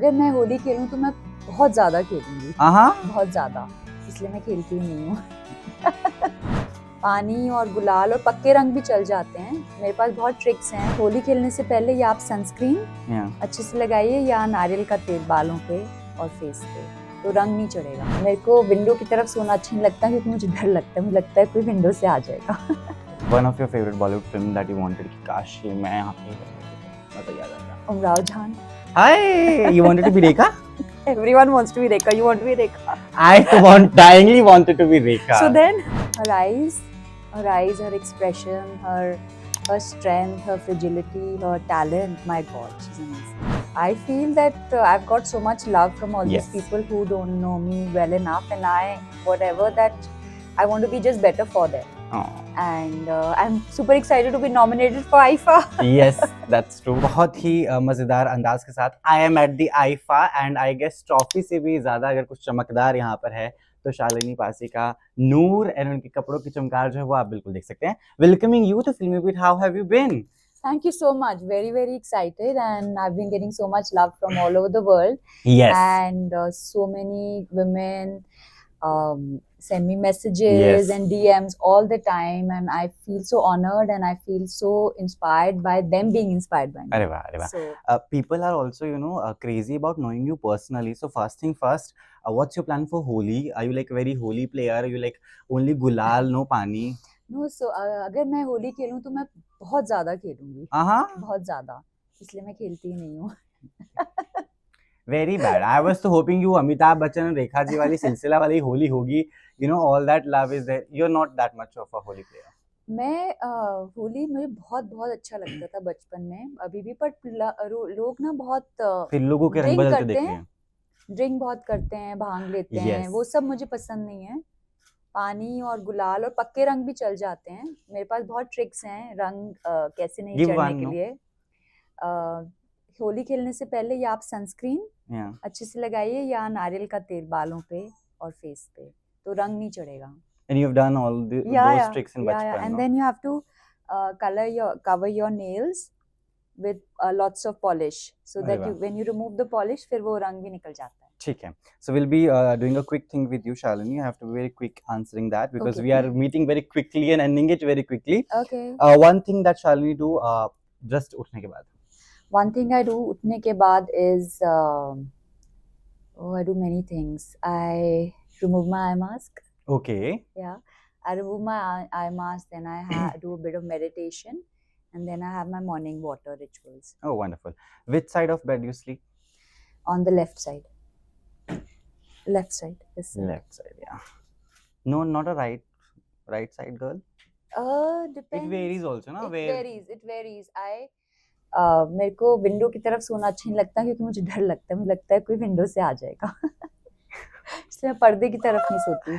अगर मैं होली खेलूं तो मैं बहुत ज्यादा खेलूंगी, बहुत ज्यादा, इसलिए मैं खेलती ही नहीं हूँ। पानी और गुलाल और पक्के रंग भी चल जाते हैं। मेरे पास बहुत ट्रिक्स हैं। होली खेलने से पहले या आप सनस्क्रीन अच्छे से लगाइए या नारियल का तेल बालों पे और फेस पे, तो रंग नहीं चढ़ेगा। मेरे को विंडो की तरफ सोना अच्छा नहीं लगता क्योंकि मुझे डर लगता है, मुझे लगता है कोई विंडो से आ जाएगा। One of your favorite Bollywood film that you wanted कि काश ये मैं यहाँ पे मतलब याद आ गया। उमराव जान। Hi, you wanted to be Rekha? Everyone wants to be Rekha. You want to be Rekha? I dyingly wanted to be Rekha. So then, her eyes, her expression, her strength, her fragility, her talent. My God, she's amazing. I feel that I've got so much love from all these people who don't know me well enough, and whatever that I want to be just better for them. And I'm super excited to be nominated for IFA. Yes, that's true. बहुत ही मजेदार अंदाज के साथ I am at the IFA and I guess trophy से भी ज्यादा अगर कुछ चमकदार यहाँ पर है तो शालिनी पासी का नूर और उनके कपड़ों की चमकार जो है वो आप बिल्कुल देख सकते हैं। Welcoming you to Filmy Beat. How have you been? Thank you so much. Very, very excited, and I've been getting so much love from all over the world. Yes. And so many women send me messages and DMs all the time, and I feel so honored and I feel so inspired by them being inspired by me. अरे वाह, अरे वाह. So, people are also, crazy about knowing you personally. So first thing first, what's your plan for Holi? Are you like very holy player? Are you like only gulal, no pani? No, so अगर मैं होली खेलूं तो मैं बहुत ज्यादा खेलूंगी, बहुत ज्यादा, इसलिए मैं खेलती ही नहीं हूँ। Very bad. I was so hoping you Amitabh Bachchan and Rekha ji वाली सिलसिला वाली होली होगी. All that love is there. You're not that much of a holy player. मैं होली मुझे बहुत बहुत अच्छा लगता था बचपन में, अभी भी, पर लोग ना बहुत फिर लोगों के रंग बदलते देख हैं, ड्रिंक बहुत करते हैं, भांग लेते हैं, वो सब मुझे पसंद नहीं है। पानी और गुलाल और पक्के रंग भी चल जाते हैं। मेरे पास बहुत ट्रिक्स हैं रंग कैसे नहीं चढ़ने के लिए। होली खेलने से पहले या आप सनस्क्रीन अच्छे से लगाइए या नारियल का तेल बालों पे और फेस पे, तो रंग नहीं चढ़ेगा। And you've done all those tricks in bachpan, and then you have to cover your nails with lots of polish, so that when you remove the polish, फिर वो रंग भी निकल जाता है। ठीक है. So we'll be doing a quick thing with you, Shalini. You have to be very quick answering that because we are meeting very quickly and ending it very quickly. Okay. One thing that Shalini do just उठने के बाद. One thing I do उठने के बाद is I do many things. I remove my eye mask. Okay. Yeah, I remove my eye mask, then I do a bit of meditation, and then I have my morning water rituals. Oh, wonderful. Which side of bed do you sleep? On the left side. Left side. This side. Left side, yeah. No, not a right side girl. Depends. It varies also, na? It varies. मेरे को window की तरफ सोना अच्छा नहीं लगता क्योंकि मुझे डर लगता है, मुझे लगता है कोई विंडो से आ जाएगा। इसलिए मैं पर्दे की तरफ नहीं सोती।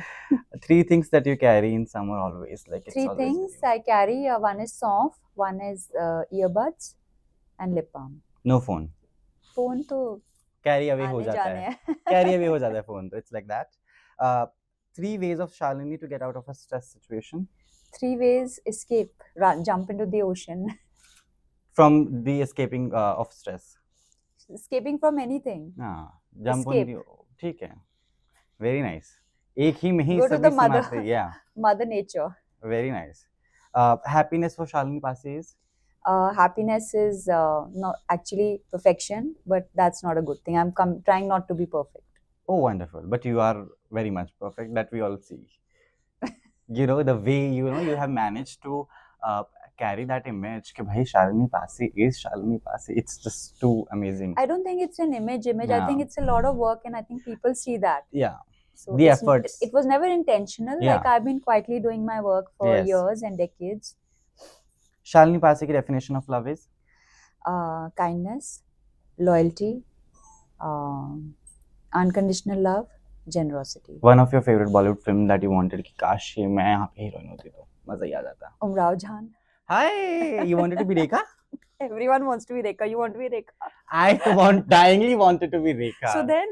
3 things that you carry in summer always, like it's 3 things I carry. One is soft, one is earbuds, and lip balm. No phone. Phone तो carry away हो जाता है। carry away हो जाता है phone तो it's like that. 3 ways of Shalini to get out of a stress situation. 3 ways: escape, run, jump into the ocean. From the escaping of stress. Escaping from anything. Jump on the. ठीक है. Very nice. एक ही में ही Go to the mother nature. Very nice. Happiness for Shalini Pasi is? Happiness is not actually perfection, but that's not a good thing. I'm trying not to be perfect. Oh, wonderful. But you are very much perfect, that we all see. The way you have managed to carry that image कि भाई Shalini Pasi is Shalini Pasi. It's just too amazing. I don't think it's an image. Yeah. I think it's a lot of work, and I think people see that. Yeah. So the efforts. It was never intentional. Yeah. Like I've been quietly doing my work for years and decades. Shalini Pasi की definition of love is? Kindness, loyalty, unconditional love, generosity. One of your favorite Bollywood film that you wanted कि काश ये मैं यहाँ पे heroine होती तो मजा ही आ जाता। उमराव जान। Hi, you wanted to be Rekha? Everyone wants to be Rekha. You want to be Rekha? I dyingly wanted to be Rekha. So then,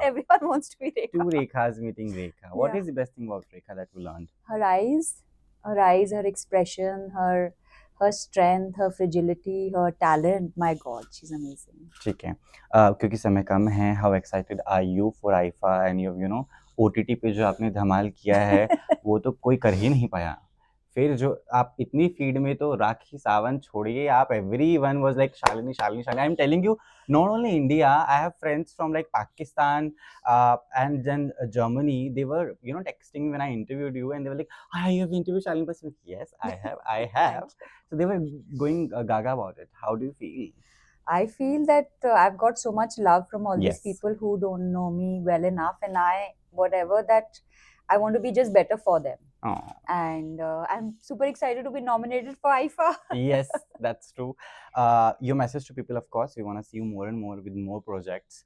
everyone wants to be Rekha. 2 Rekhas meeting Rekha. What is the best thing about Rekha that you learned? Her eyes, her expression, her strength, her fragility, her talent. My God, she's amazing. ठीक है, क्योंकि समय कम है, how excited are you for IIFA and you know OTT पे जो आपने धमाल किया है वो तो कोई कर ही नहीं पाया। फिर जो आप इतनी फीड में तो राखी सावंत छोड़िए आप, everyone was like Shalini Shalini Shalini. I am telling you, not only India, I have friends from like Pakistan and then Germany. They were texting when I interviewed you, and they were like, "Ah, you have interviewed Shalini Pasim." Yes, I have. So they were going gaga about it. How do you feel? I feel that I've got so much love from all Yes. these people who don't know me well enough, and whatever that I want to be just better for them. Oh. And I'm super excited to be nominated for IFA. Yes, that's true. Your message to people, of course, we want to see you more and more with more projects,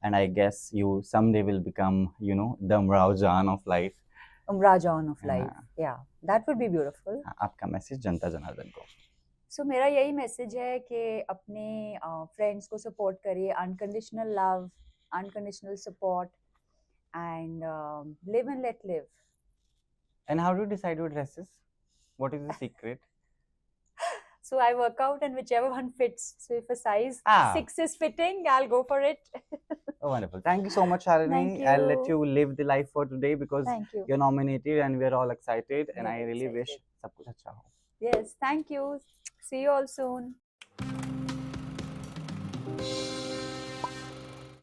and I guess you someday will become, the Umrao Jan of life. Umrajan of life. Yeah, that would be beautiful. आपका message जनता जनार्दन को। So मेरा यही message है कि अपने friends को support करिए, unconditional love, unconditional support, and live and let live. And how do you decide your dresses? What is the secret? So I work out and whichever one fits. So if a size 6 is fitting, I'll go for it. Oh, wonderful. Thank you so much, Shalini. Thank you. I'll let you live the life for today because Thank you. you're nominated and we're all excited, and I Very really wish excited. सब कुछ अच्छा हो। Yes, thank you. See you all soon.